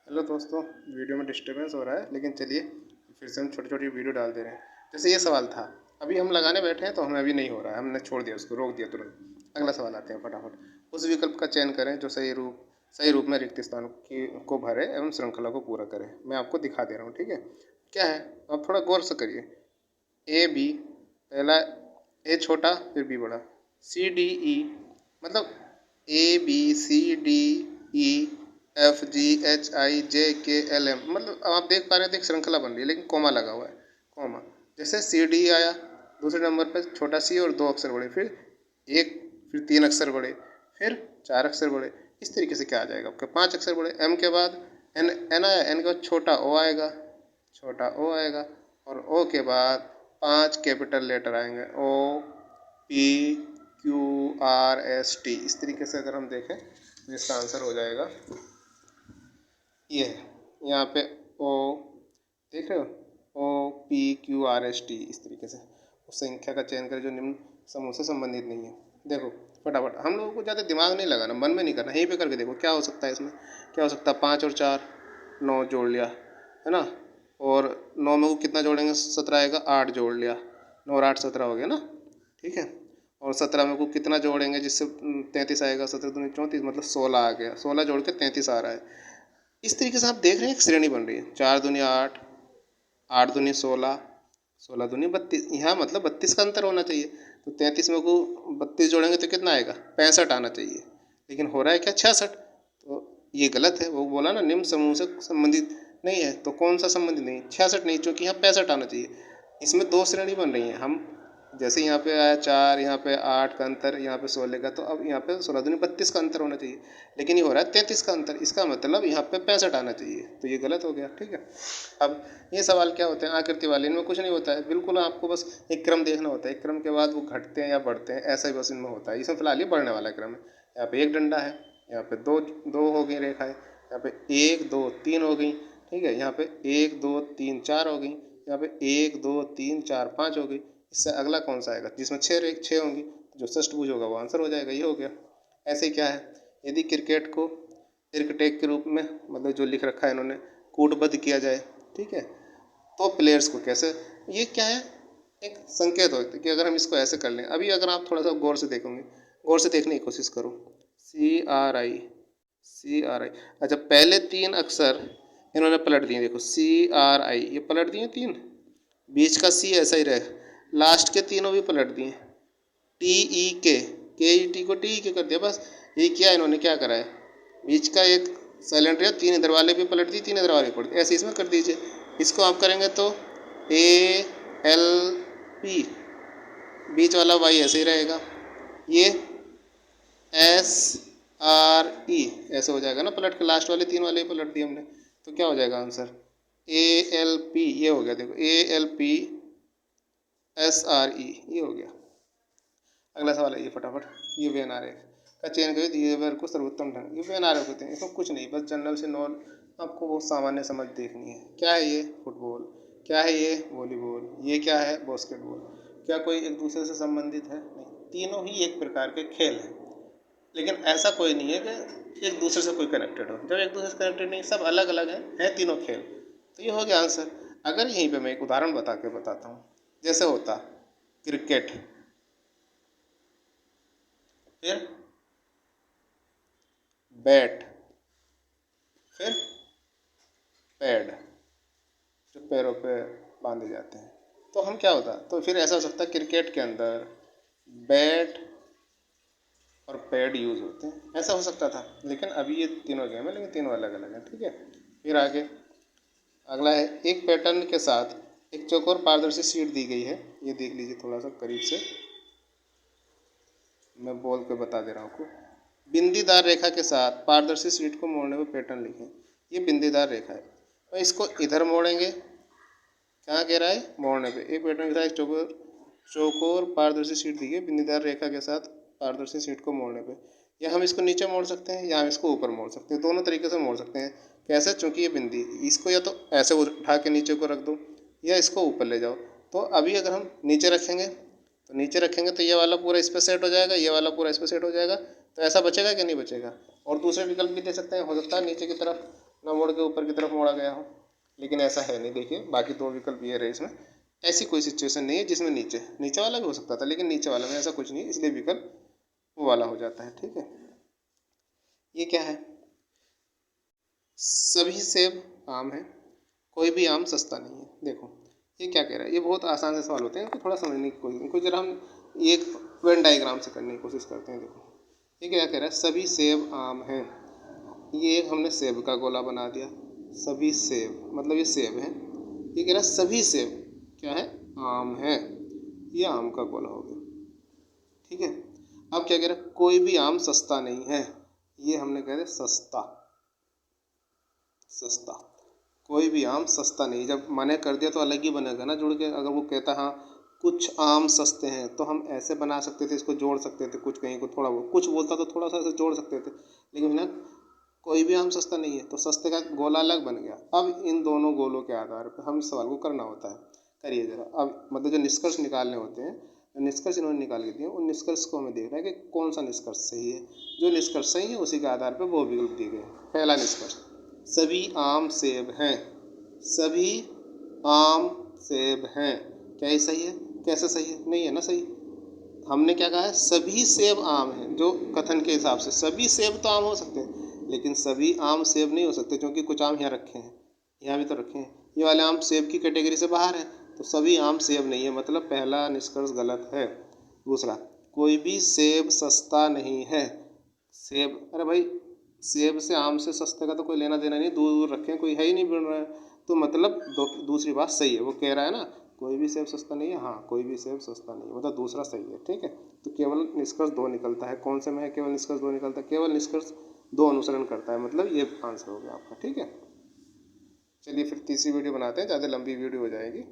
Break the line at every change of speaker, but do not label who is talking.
Hello दोस्तों, video में disturbance हो रहा है लेकिन चलिए फिर से हम छोटी छोटी वीडियो डाल दे रहे हैं। जैसे ये सवाल था, अभी हम लगाने बैठे हैं तो हमें अभी नहीं हो रहा है, हमने छोड़ दिया, उसको रोक दिया तुरंत। अगला सवाल आते हैं फटाफट। उस विकल्प का चयन करें जो सही रूप में रिक्त स्थान की को भरे एवं श्रृंखला को पूरा करे। मैं आपको दिखा दे रहा हूँ, ठीक है। क्या है, आप थोड़ा गौर से करिए। ए बी, पहला ए छोटा फिर बी बड़ा, सी डी ई, मतलब A B C D E F G H I J K L M, मतलब अब आप देख पा रहे हैं तो एक श्रृंखला बन रही है लेकिन कोमा लगा हुआ है। कोमा, जैसे सी डी आया, दूसरे नंबर पर छोटा सी और दो अक्षर बड़े, एक फिर तीन अक्षर बड़े, फिर चार अक्षर बड़े। इस तरीके से क्या आ जाएगा आपके, पांच अक्षर बड़े। एम के बाद एन, एन आया, एन के बाद छोटा ओ आएगा, छोटा ओ आएगा, और ओ के बाद पांच कैपिटल लेटर आएंगे, O P Q R S T. इस तरीके से अगर हम देखें तो इसका आंसर हो जाएगा ये है। यहाँ पे ओ, देख रहे हो, O P Q R S T. इस तरीके से उस संख्या का चयन करें जो निम्न समूह से संबंधित नहीं है। देखो फटाफट, हम लोगों को ज़्यादा दिमाग नहीं लगाना, मन में नहीं करना, यहीं पे करके देखो क्या हो सकता है इसमें। क्या हो सकता है, पाँच और चार, नौ जोड़ लिया, है ना। और नौ में को कितना जोड़ेंगे, 17 आएगा, आठ जोड़ लिया, नौ और आठ 17 हो गया ना, ठीक है। और 17 में को कितना जोड़ेंगे जिससे 33 आएगा, 17 दूनी 34, मतलब 16 आ गया, 16 जोड़ के 33 आ रहा है। इस तरीके से आप देख रहे हैं एक श्रेणी बन रही है, चार दूनी आठ, आठ दूनी 16, 16 दूनी 32, यहाँ मतलब 32 का अंतर होना चाहिए। तो 33 में को 32 जोड़ेंगे तो कितना आएगा, 65 आना चाहिए, लेकिन हो रहा है क्या, 66। तो ये गलत है, वो बोला ना निम्न समूह से संबंधित नहीं है, तो कौन सा संबंधित नहीं, 66 नहीं, क्योंकि यहाँ 65 आना चाहिए। इसमें दो श्रेणी बन रही है। हम जैसे यहाँ पे आया चार, यहाँ पे आठ का अंतर, यहाँ पे 16 का, तो अब यहाँ पे 16 दूनी 32 का अंतर होना चाहिए, लेकिन ये हो रहा है 33 का अंतर। इसका मतलब यहाँ पे 65 आना चाहिए, तो ये गलत हो गया, ठीक है। अब ये सवाल क्या होते हैं, आकृति वाले, इनमें कुछ नहीं होता है, बिल्कुल आपको बस एक क्रम देखना होता है, एक क्रम के बाद वो घटते हैं या बढ़ते हैं, ऐसा ही बस इनमें होता है। इसमें फिलहाल ये बढ़ने वाला क्रम है। यहाँ पे एक डंडा है, यहाँ पे दो दो हो गई रेखाएं, यहाँ पे एक दो तीन हो गई, ठीक है। यहाँ पे एक दो तीन चार हो गई, यहाँ पे एक दो तीन चार पाँच हो गई। इससे अगला कौन सा आएगा जिसमें छः होंगी, जो षष्ठभुज होगा वो आंसर हो जाएगा, ये हो गया। ऐसे ही क्या है, यदि क्रिकेट को क्रिकेटेक के रूप में, मतलब जो लिख रखा है इन्होंने, कूटबद्ध किया जाए, ठीक है, तो प्लेयर्स को कैसे, ये क्या है, एक संकेत होता है कि अगर हम इसको ऐसे कर लें। अभी अगर आप थोड़ा सा गौर से देखोगे, गौर से देखने की कोशिश करो, सी आर आई। अच्छा, पहले तीन अक्षर इन्होंने पलट दिए, देखो CRI, ये पलट दिए तीन, बीच का सी ऐसा ही रहे, लास्ट के तीनों भी पलट दिए, TEK को TEK कर दिया, बस ये किया इन्होंने, क्या करा है, बीच का एक साइलेंट रहा, तीन इधर वाले भी पलट दिए, तीन इधर वाले भी पलट दिए, ऐसे इसमें कर दीजिए। इसको आप करेंगे तो ALP, बीच वाला वाई ऐसे ही रहेगा, ये SRE ऐसे हो जाएगा ना, पलट के लास्ट वाले तीन वाले पलट दिए हमने, तो क्या हो जाएगा आंसर, ALP, ये हो गया, देखो ALP SRE, ये हो गया। अगला सवाल है ये फटाफट, ये वेन आरेख का चयन करिए दिए वर्ग को सर्वोत्तम ढंग। ये वेन आरेख होते हैं, इसमें कुछ नहीं, बस जनरल से नॉन आपको वो सामान्य समझ देखनी है। क्या है ये, फुटबॉल, क्या है ये, वॉलीबॉल, ये क्या है, बास्केटबॉल। क्या कोई एक दूसरे से संबंधित है, नहीं, तीनों ही एक प्रकार के खेल हैं, लेकिन ऐसा कोई नहीं है कि एक दूसरे से कोई कनेक्टेड हो। जब एक दूसरे से कनेक्टेड नहीं, सब अलग अलग है तीनों खेल, तो ये हो गया आंसर। अगर यहीं पे मैं एक उदाहरण बता के बताता हूँ, जैसे होता क्रिकेट, फिर बैट, फिर पैड, जो पैरों पे बांधे जाते हैं, तो हम क्या होता, तो फिर ऐसा हो सकता है क्रिकेट के अंदर बैट और पैड यूज़ होते हैं, ऐसा हो सकता था। लेकिन अभी ये तीनों गेम है, लेकिन तीनों अलग अलग हैं, ठीक है। फिर आगे अगला है, एक पैटर्न के साथ एक चौकोर पारदर्शी शीट दी गई है। ये देख लीजिए थोड़ा सा करीब से, मैं बोल के बता दे रहा हूँ आपको। बिंदीदार रेखा के साथ पारदर्शी शीट को मोड़ने पर पैटर्न लिखें। ये बिंदीदार रेखा है, तो इसको इधर मोड़ेंगे, कहाँ कह रहा है, मोड़ने पे। एक पैटर्न के साथ एक चौकोर पारदर्शी शीट दी है बिंदीदार रेखा के साथ पारदर्शी शीट को मोड़ने पे। या हम इसको नीचे मोड़ सकते हैं या हम इसको ऊपर मोड़ सकते हैं, दोनों तरीके से मोड़ सकते हैं। कैसे, चूंकि ये बिंदी, इसको या तो ऐसे उठा के नीचे को रख दो या इसको ऊपर ले जाओ। तो अभी अगर हम नीचे रखेंगे, तो नीचे रखेंगे तो ये वाला पूरा इस पर सेट हो जाएगा, ये वाला पूरा इस पर सेट हो जाएगा, तो ऐसा बचेगा कि नहीं बचेगा। और दूसरे विकल्प भी दे सकते हैं, हो सकता है नीचे की तरफ ना मोड़ के ऊपर की तरफ मोड़ा गया हो। लेकिन ऐसा है नहीं, देखिए बाकी दो विकल्प ये रहे इसमें। ऐसी कोई सिचुएशन नहीं है जिसमें नीचे नीचे वाला भी हो सकता था, लेकिन नीचे वाला में ऐसा कुछ नहीं है, इसलिए विकल्प वो वाला हो जाता है। ठीक है, ये क्या है? सभी सेब आम है, कोई भी आम सस्ता नहीं है। देखो ये क्या कह रहा है, ये बहुत आसान से सवाल होते हैं, इनको थोड़ा समझने की कोशिश, इनको जरा हम ये एक वेन डायग्राम से करने की कोशिश करते हैं। देखो ये क्या कह रहा है, सभी सेब आम हैं। ये एक हमने सेब का गोला बना दिया, सभी सेब मतलब ये सेब है। ये कह रहा है सभी सेब क्या है, आम है, ये आम का गोला हो गया। ठीक है, अब क्या कह रहा है, कोई भी आम सस्ता नहीं है। ये हमने कह रहे सस्ता, सस्ता, कोई भी आम सस्ता नहीं। जब मना कर दिया तो अलग ही बनेगा ना जुड़ के। अगर वो कहता हाँ कुछ आम सस्ते हैं तो हम ऐसे बना सकते थे, इसको जोड़ सकते थे, कुछ कहीं को थोड़ा वो कुछ बोलता तो थोड़ा सा ऐसे जोड़ सकते थे, लेकिन ना कोई भी आम सस्ता नहीं है तो सस्ते का गोला अलग बन गया। अब इन दोनों गोलों के आधार पर हम इस सवाल को करना होता है। करिए जरा, अब मतलब जो निष्कर्ष निकालने होते हैं, निष्कर्ष इन्होंने निकाल के दिए, उन निष्कर्ष को हमें देखना है कि कौन सा निष्कर्ष सही है। जो निष्कर्ष सही है उसी के आधार पर वो विकल्प दिए गए। पहला निष्कर्ष, सभी आम सेब हैं, सभी आम सेब हैं। क्या ये सही है? कैसे सही है? नहीं है ना सही। हमने क्या कहा है, सभी सेब आम हैं। जो कथन के हिसाब से सभी सेब तो आम हो सकते हैं, लेकिन सभी आम सेब नहीं हो सकते, क्योंकि कुछ आम यहाँ रखे हैं, यहाँ भी तो रखे हैं, ये वाले आम सेब की कैटेगरी से बाहर हैं, तो सभी आम सेब नहीं है, मतलब पहला निष्कर्ष गलत है। दूसरा, कोई भी सेब सस्ता नहीं है। सेब, अरे भाई सेब से आम से सस्ते का तो कोई लेना देना नहीं, दूर दूर रखे हैं, कोई है ही नहीं मिल रहा है, तो मतलब दूसरी बात सही है। वो कह रहा है ना कोई भी सेब सस्ता नहीं है, हाँ कोई भी सेब सस्ता नहीं है, मतलब दूसरा सही है। ठीक है, तो केवल निष्कर्ष दो निकलता है। कौन से में है केवल निष्कर्ष दो निकलता है? केवल निष्कर्ष दो अनुसरण करता है, मतलब ये आंसर हो गया आपका। ठीक है, चलिए फिर तीसरी वीडियो बनाते हैं, ज़्यादा लंबी वीडियो हो जाएगी।